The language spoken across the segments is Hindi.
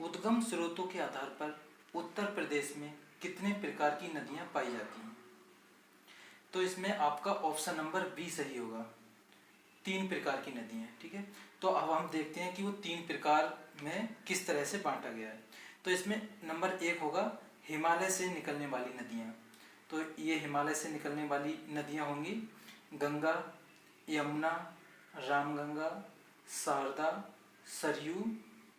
उद्गम स्रोतों के आधार पर उत्तर प्रदेश में कितने प्रकार की नदियां पाई जाती हैं? तो इसमें आपका ऑप्शन नंबर बी सही होगा, 3 प्रकार की नदियां। ठीक है, तो अब हम देखते हैं कि वो 3 प्रकार में किस तरह से बांटा गया है। तो इसमें नंबर 1 होगा हिमालय से निकलने वाली नदियां। तो ये हिमालय से निकलने वाली नदियां होंगी गंगा, यमुना, रामगंगा, शारदा, सरयू,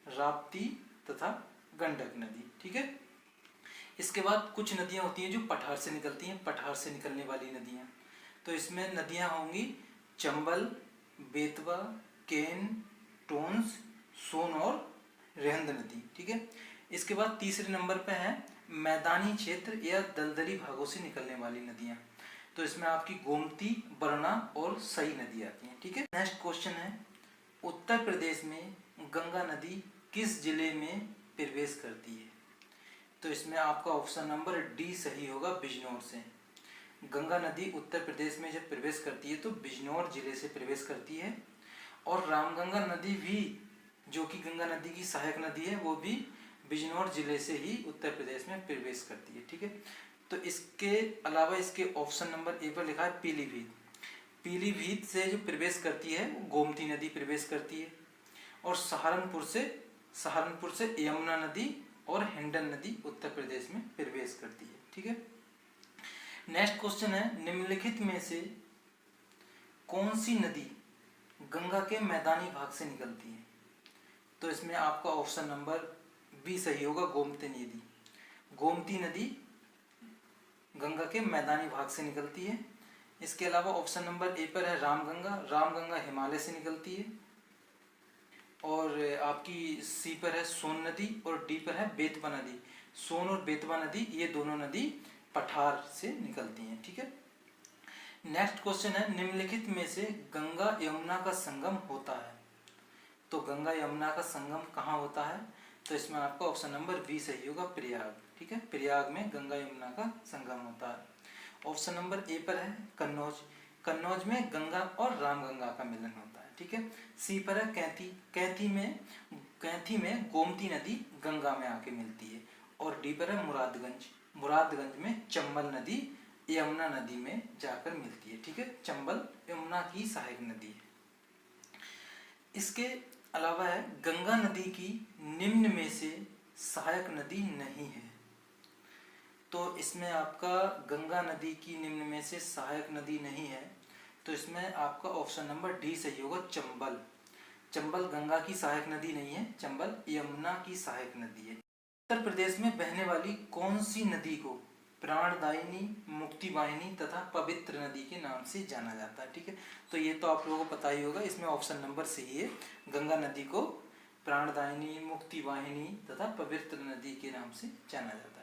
राप्ती तथा गंडक नदी। ठीक है, इसके बाद कुछ नदियां होती हैं जो पठार से निकलती हैं, पठार से निकलने वाली नदियां। तो इसमें नदियां होंगी चंबल, बेतवा, केन, टोंस, सोन और रेहंद नदी। ठीक है, इसके बाद तीसरे नंबर पे है मैदानी क्षेत्र या दलदली भागों से निकलने वाली नदियां। तो इसमें आपकी गोमती, बरना और सई नदी आती है। ठीक है, नेक्स्ट क्वेश्चन है उत्तर प्रदेश में गंगा नदी किस जिले में प्रवेश करती है? तो इसमें आपका ऑप्शन नंबर डी सही होगा, बिजनौर से। गंगा नदी उत्तर प्रदेश में जब प्रवेश करती है तो बिजनौर जिले से प्रवेश करती है। और रामगंगा नदी भी, जो कि गंगा नदी की सहायक नदी है, वो भी बिजनौर जिले से ही उत्तर प्रदेश में प्रवेश करती है। ठीक है, तो इसके अलावा इसके ऑप्शन नंबर ए पर लिखा है पीलीभीत। पीलीभीत से जो प्रवेश करती है वो गोमती नदी प्रवेश करती है। और सहारनपुर से यमुना नदी और हिंडन नदी उत्तर प्रदेश में प्रवेश करती है। ठीक है, नेक्स्ट क्वेश्चन है निम्नलिखित में से कौन सी नदी गंगा के मैदानी भाग से निकलती है? तो इसमें आपका ऑप्शन नंबर बी सही होगा, गोमती नदी। गोमती नदी गंगा के मैदानी भाग से निकलती है। इसके अलावा ऑप्शन नंबर ए पर है रामगंगा। रामगंगा हिमालय से निकलती है। और आपकी सी पर है सोन नदी और डी पर है बेतवा नदी। सोन और बेतवा नदी, ये दोनों नदी पठार से निकलती हैं। ठीक है, नेक्स्ट क्वेश्चन है निम्नलिखित में से गंगा यमुना का संगम होता है? तो गंगा यमुना का संगम कहाँ होता है? तो इसमें आपका ऑप्शन नंबर बी सही होगा, प्रयाग। ठीक है, प्रयाग में गंगा यमुना का संगम होता है। ऑप्शन नंबर ए पर है कन्नौज। कन्नौज में गंगा और रामगंगा का मिलन होता है। ठीक है, सी पर है कैंथी। कैंथी में गोमती नदी गंगा में आके मिलती है। और डी पर है मुरादगंज। मुरादगंज में चंबल नदी यमुना नदी में जाकर मिलती है। ठीक है, चंबल यमुना की सहायक नदी है। इसके अलावा है गंगा नदी की निम्न में से सहायक नदी नहीं है। तो इसमें आपका गंगा नदी की निम्न में से सहायक नदी नहीं है, तो इसमें आपका ऑप्शन नंबर डी सही होगा, चंबल। चंबल गंगा की सहायक नदी नहीं है, चंबल यमुना की सहायक नदी है। उत्तर प्रदेश में बहने वाली कौन सी नदी को प्राणदायिनी, मुक्तिवाहिनी तथा पवित्र नदी के नाम से जाना जाता है? ठीक है, तो ये तो आप लोगों को पता ही होगा, इसमें ऑप्शन नंबर सही है, गंगा नदी को प्राणदायिनी, मुक्तिवाहिनी तथा पवित्र नदी के नाम से जाना जाता है।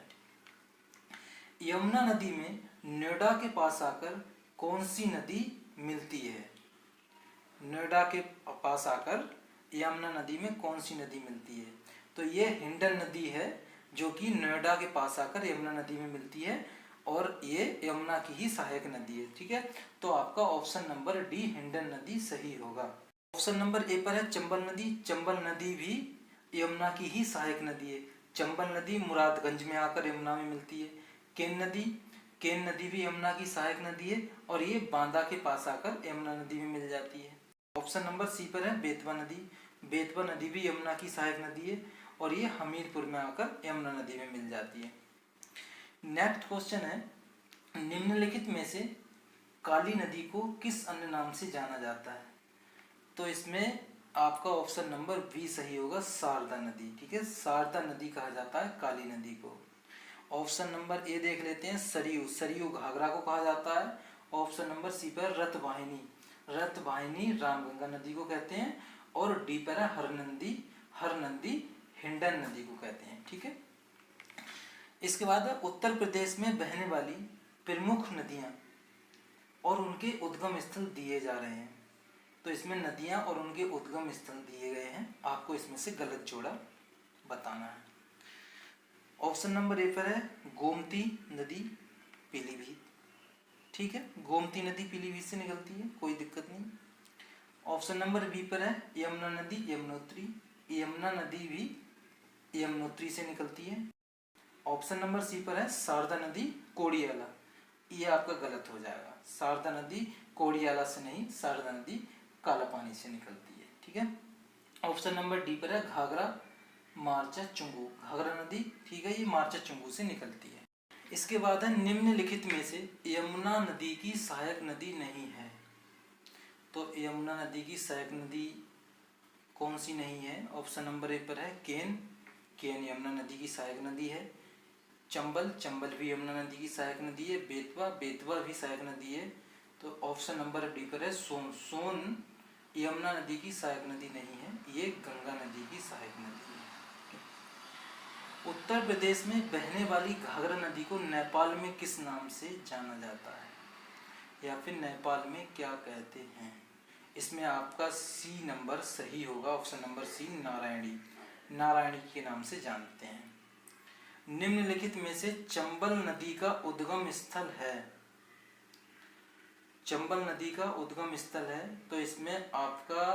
यमुना नदी में नोएडा के पास आकर कौन सी नदी मिलती है? नोएडा के पास आकर यमुना नदी में कौन सी नदी मिलती है? तो ये हिंडन नदी है, जो कि नोएडा के पास आकर यमुना नदी में मिलती है और ये यमुना की ही सहायक नदी है। ठीक है, तो आपका ऑप्शन नंबर डी हिंडन नदी सही होगा। ऑप्शन नंबर ए पर है चंबल नदी। चंबल नदी भी यमुना की ही सहायक नदी है। चंबल नदी मुरादगंज में आकर यमुना में मिलती है। केन नदी भी यमुना की सहायक नदी है और ये बांदा के पास आकर यमुना नदी में मिल जाती है। ऑप्शन नंबर सी पर है बेतवा नदी। बेतवा नदी भी यमुना की सहायक नदी है और ये हमीरपुर में आकर यमुना नदी में मिल जाती है। नेक्स्ट क्वेश्चन है निम्नलिखित में से काली नदी को किस अन्य नाम से जाना जाता है? तो इसमें आपका ऑप्शन नंबर बी सही होगा, शारदा नदी। ठीक है, शारदा नदी कहा जाता है काली नदी को। ऑप्शन नंबर ए देख लेते हैं, सरयू। सरयू घाघरा को कहा जाता है। ऑप्शन नंबर सी पर रतवाहिनी। रतवाहिनी रामगंगा नदी को कहते हैं। और डी पर है हरनंदी। हरनंदी हिंडन नदी को कहते हैं। ठीक है, इसके बाद उत्तर प्रदेश में बहने वाली प्रमुख नदियां और उनके उद्गम स्थल दिए जा रहे हैं। तो इसमें नदियां और उनके उद्गम स्थल दिए गए हैं, आपको इसमें से गलत जोड़ा बताना है। ऑप्शन नंबर ए पर है गोमती नदी पीलीभीत। ठीक है, गोमती नदी पीलीभीत से निकलती है, कोई दिक्कत नहीं। ऑप्शन नंबर बी पर है यमुना नदी यमुनोत्री। यमुना नदी भी यमुनोत्री से निकलती है। ऑप्शन नंबर सी पर है शारदा नदी कोड़ियाला, ये आपका गलत हो जाएगा। शारदा नदी कोड़ियाला से नहीं, शारदा नदी काला पानी से निकलती है। ठीक है। ऑप्शन नंबर डी पर है घाघरा मार्चा चुंगू, घाघरा नदी, ठीक है, ये मार्चा चुंगू से निकलती है। इसके बाद है निम्नलिखित में से यमुना नदी की सहायक नदी नहीं है। तो यमुना नदी की सहायक नदी कौन सी नहीं है? ऑप्शन नंबर ए पर है केन, केन यमुना नदी की सहायक नदी है। चंबल, चंबल भी यमुना नदी की सहायक नदी है। बेतवा, बेतवा भी सहायक नदी है। तो ऑप्शन नंबर डी पर है सोन, सोन यमुना नदी की सहायक नदी नहीं है, ये गंगा नदी की सहायक नदी है। उत्तर प्रदेश में बहने वाली घाघरा नदी को नेपाल में किस नाम से जाना जाता है, या फिर नेपाल में क्या कहते हैं? इसमें आपका सी नंबर सही होगा, option number C Narayani, Narayani के नाम से जानते हैं। निम्नलिखित में से चंबल नदी का उद्गम स्थल है, चंबल नदी का उद्गम स्थल है, तो इसमें आपका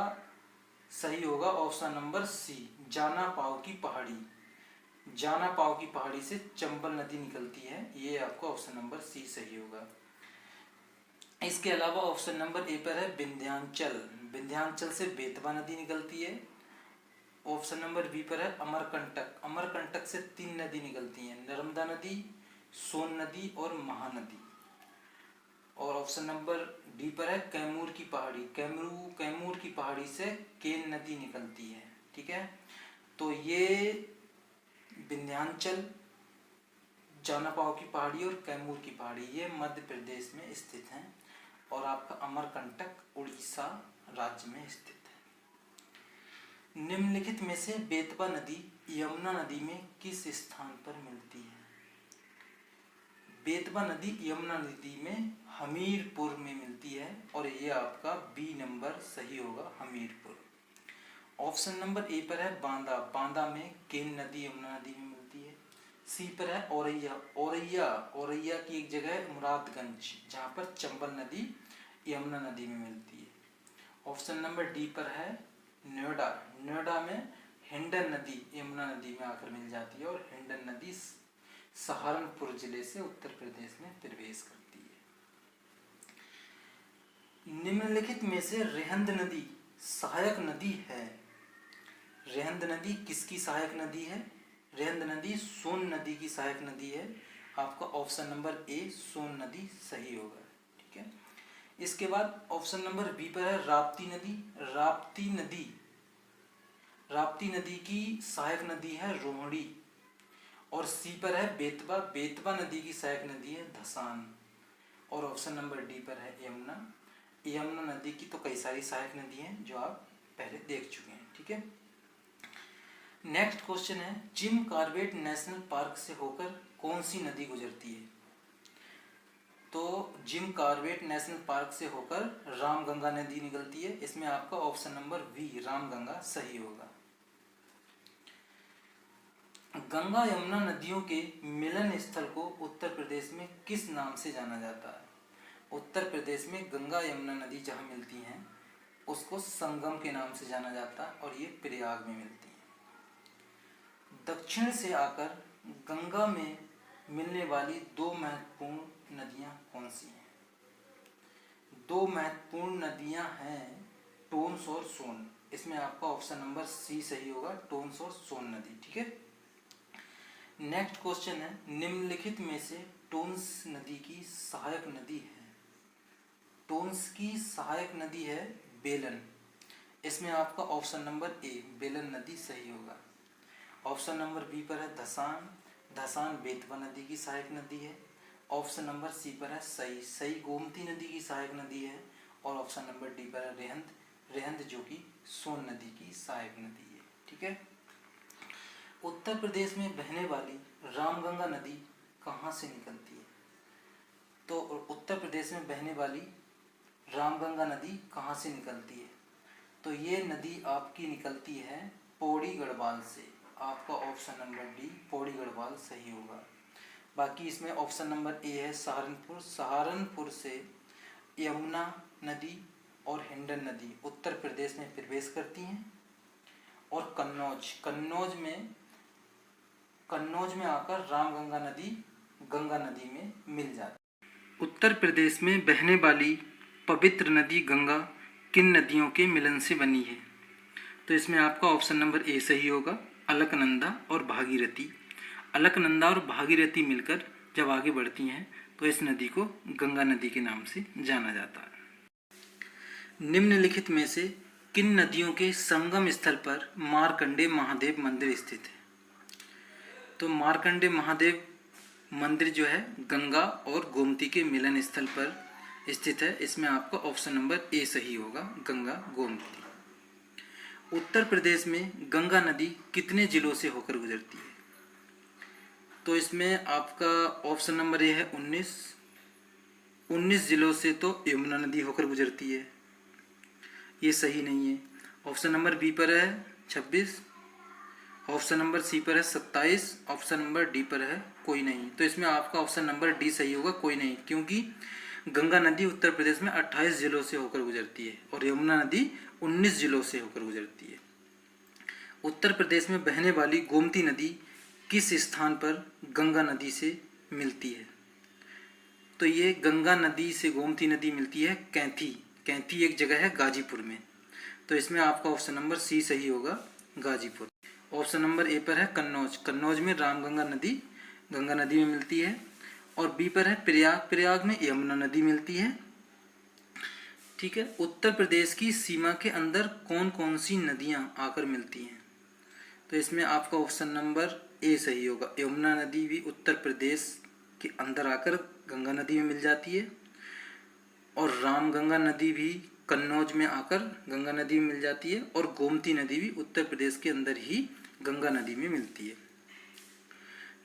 सही होगा ऑप्शन नंबर सी जाना पाव की पहाड़ी, जाना पाव की पहाड़ी से चंबल नदी निकलती है, ये आपका ऑप्शन नंबर सी सही होगा। इसके अलावा ऑप्शन नंबर ए पर है विंध्याचल, विंध्याचल से बेतवा नदी निकलती है। ऑप्शन नंबर बी पर है अमरकंटक, अमरकंटक से 3 नदी निकलती हैं, नर्मदा नदी, सोन नदी और महानदी। और ऑप्शन नंबर डी पर है कैमूर की पहाड़ी, कैमूर की पहाड़ी से केन नदी निकलती है। ठीक है, तो ये विंध्याचल, जानापाव की पहाड़ी और कैमूर की पहाड़ी ये मध्य प्रदेश में स्थित हैं, और आपका अमरकंटक उड़ीसा राज्य में स्थित है। निम्नलिखित में से बेतवा नदी यमुना नदी में किस स्थान पर मिलती है? बेतवा नदी यमुना नदी में हमीरपुर में मिलती है, और ये आपका बी नंबर सही होगा, हमीरपुर। ऑप्शन नंबर ए पर है बांदा, बांदा में केन नदी यमुना नदी में मिलती है। सी पर है औरैया, औरैया, औरैया की एक जगह है मुरादगंज, जहाँ पर चंबल नदी यमुना नदी में मिलती है। ऑप्शन नंबर डी पर है नोएडा, नोएडा में हिंडन नदी यमुना नदी में आकर मिल जाती है, और हिंडन नदी सहारनपुर जिले से उत्तर प्रदेश में प्रवेश करती है। निम्नलिखित में से रेहंद नदी सहायक नदी है, रेहंद नदी किसकी सहायक नदी है? रेहंद नदी सोन नदी की सहायक नदी है, आपका ऑप्शन नंबर ए सोन नदी सही होगा। ठीक है, इसके बाद ऑप्शन नंबर बी पर है राप्ती नदी, राप्ती नदी, राप्ती नदी की सहायक नदी है रोहड़ी। और सी पर है बेतवा, बेतवा नदी की सहायक नदी है धसान। और ऑप्शन नंबर डी पर है यमुना, यमुना नदी की तो कई सारी सहायक नदी हैं जो आप पहले देख चुके हैं। ठीक है, नेक्स्ट क्वेश्चन है जिम कॉर्बेट नेशनल पार्क से होकर कौन सी नदी गुजरती है? तो जिम कॉर्बेट नेशनल पार्क से होकर रामगंगा नदी निकलती है, इसमें आपका ऑप्शन नंबर वी रामगंगा सही होगा। गंगा यमुना नदियों के मिलन स्थल को उत्तर प्रदेश में किस नाम से जाना जाता है? उत्तर प्रदेश में गंगा यमुना नदी जहाँ मिलती हैं उसको संगम के नाम से जाना जाता है, और ये प्रयाग में मिलती हैं। दक्षिण से आकर गंगा में मिलने वाली 2 महत्वपूर्ण नदियाँ कौन सी हैं? 2 महत्वपूर्ण नदियाँ हैं टोंस और सोन, इसमें आपका ऑप्शन नंबर सी सही होगा, टोंस और सोन नदी। ठीक है, नेक्स्ट क्वेश्चन है निम्नलिखित में से टोंस नदी की सहायक नदी है? टोंस की सहायक नदी है बेलन, इसमें आपका ऑप्शन नंबर ए बेलन नदी सही होगा। ऑप्शन नंबर बी पर है धसान, धसान बेतवा नदी की सहायक नदी है। ऑप्शन नंबर सी पर है सई, सई गोमती नदी की सहायक नदी है। और ऑप्शन नंबर डी पर है रेहंद, रेहंद जो कि सोन नदी की सहायक नदी है। ठीक है, उत्तर प्रदेश में बहने वाली रामगंगा नदी कहाँ से निकलती है? तो उत्तर प्रदेश में बहने वाली रामगंगा नदी कहाँ से निकलती है? तो ये नदी आपकी निकलती है पौड़ी गढ़वाल से, आपका option number D Pauri Garhwal सही होगा। बाकी इसमें ऑप्शन नंबर ए है सहारनपुर, सहारनपुर से यमुना नदी और हिंडन नदी उत्तर प्रदेश में प्रवेश करती हैं। और कन्नौज, कन्नौज में कन्नौज में आकर रामगंगा नदी गंगा नदी में मिल जाती। उत्तर प्रदेश में बहने वाली पवित्र नदी गंगा किन नदियों के मिलन से बनी है? तो इसमें आपका ऑप्शन नंबर ए सही होगा, अलकनंदा और भागीरथी। अलकनंदा और भागीरथी मिलकर जब आगे बढ़ती हैं तो इस नदी को गंगा नदी के नाम से जाना जाता है। निम्नलिखित में से किन नदियों के संगम स्थल पर मार्कंडे महादेव मंदिर स्थित है? तो मार्कंडे महादेव मंदिर जो है गंगा और गोमती के मिलन स्थल पर स्थित है। इसमें आपका ऑप्शन नंबर ए सही होगा, गंगा गोमती। उत्तर प्रदेश में गंगा नदी कितने जिलों से होकर गुजरती है? तो इसमें आपका ऑप्शन नंबर ए है 19 जिलों से तो यमुना नदी होकर गुजरती है, ये सही नहीं है। ऑप्शन नंबर बी पर है 26, ऑप्शन नंबर सी पर है 27, ऑप्शन नंबर डी पर है कोई नहीं। तो इसमें आपका ऑप्शन नंबर डी सही होगा, कोई नहीं, क्योंकि गंगा नदी उत्तर प्रदेश में 28 जिलों से होकर गुजरती है और यमुना नदी 19 जिलों से होकर गुजरती है। उत्तर प्रदेश में बहने वाली गोमती नदी किस स्थान पर गंगा नदी से मिलती है? तो ये गंगा नदी से गोमती नदी मिलती है कैंथी। कैंथी एक जगह है गाजीपुर में। तो इसमें आपका ऑप्शन नंबर सी सही होगा, गाजीपुर। ऑप्शन नंबर ए पर है कन्नौज। कन्नौज में रामगंगा नदी गंगा नदी में मिलती है। और बी पर है प्रयाग। प्रयाग में यमुना नदी मिलती है। ठीक है। उत्तर प्रदेश की सीमा के अंदर कौन कौन सी नदियां आकर मिलती हैं? तो इसमें आपका ऑप्शन नंबर ए सही होगा, यमुना नदी भी उत्तर प्रदेश के अंदर आकर गंगा नदी में मिल जाती है और रामगंगा नदी भी कन्नौज में आकर गंगा नदी में मिल जाती है और गोमती नदी भी उत्तर प्रदेश के अंदर ही गंगा नदी में मिलती है।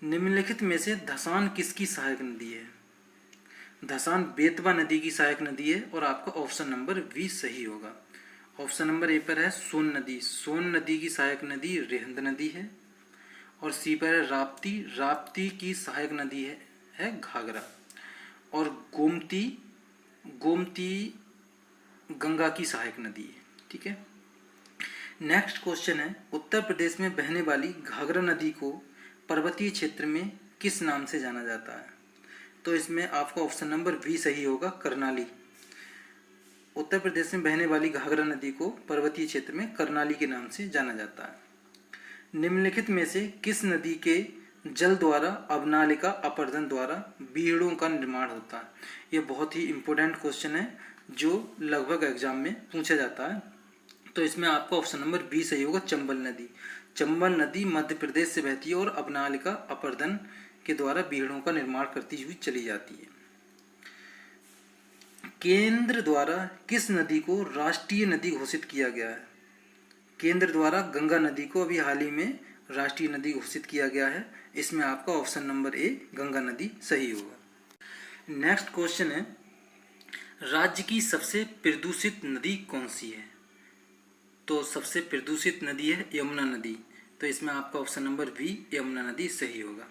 निम्नलिखित में से धसान किसकी सहायक नदी है? धसान बेतवा नदी की सहायक नदी है और आपका ऑप्शन नंबर बी सही होगा। ऑप्शन नंबर ए पर है सोन नदी। सोन नदी की सहायक नदी रेहंद नदी है। और सी पर है राप्ती। राप्ती की सहायक नदी है घाघरा। और गोमती गंगा की सहायक नदी है। ठीक है। नेक्स्ट क्वेश्चन है, उत्तर प्रदेश में बहने वाली घाघरा नदी को पर्वतीय क्षेत्र में किस नाम से जाना जाता है? तो इसमें आपका ऑप्शन नंबर बी सही होगा, करनाली। उत्तर प्रदेश में बहने वाली घाघरा नदी को पर्वतीय क्षेत्र में करनाली के नाम से जाना जाता है। निम्नलिखित में से किस नदी के जल द्वारा अवनालिका अपर्दन द्वारा बीहड़ों का निर्माण होता है? ये बहुत ही इम्पोर्टेंट क्वेश्चन है जो लगभग एग्जाम में पूछा जाता है। तो इसमें आपका ऑप्शन नंबर बी सही होगा, चंबल नदी। चंबल नदी मध्य प्रदेश से बहती है और अवनालिका अपर्दन के द्वारा बीहड़ों का निर्माण करती हुई चली जाती है। केंद्र द्वारा किस नदी को राष्ट्रीय नदी घोषित किया गया है? केंद्र द्वारा गंगा नदी को अभी हाल ही में राष्ट्रीय नदी घोषित किया गया है। इसमें आपका ऑप्शन नंबर ए गंगा नदी सही होगा। नेक्स्ट क्वेश्चन है, राज्य की सबसे प्रदूषित नदी कौन सी है? तो सबसे प्रदूषित नदी है यमुना नदी। तो इसमें आपका ऑप्शन नंबर बी यमुना नदी सही होगा।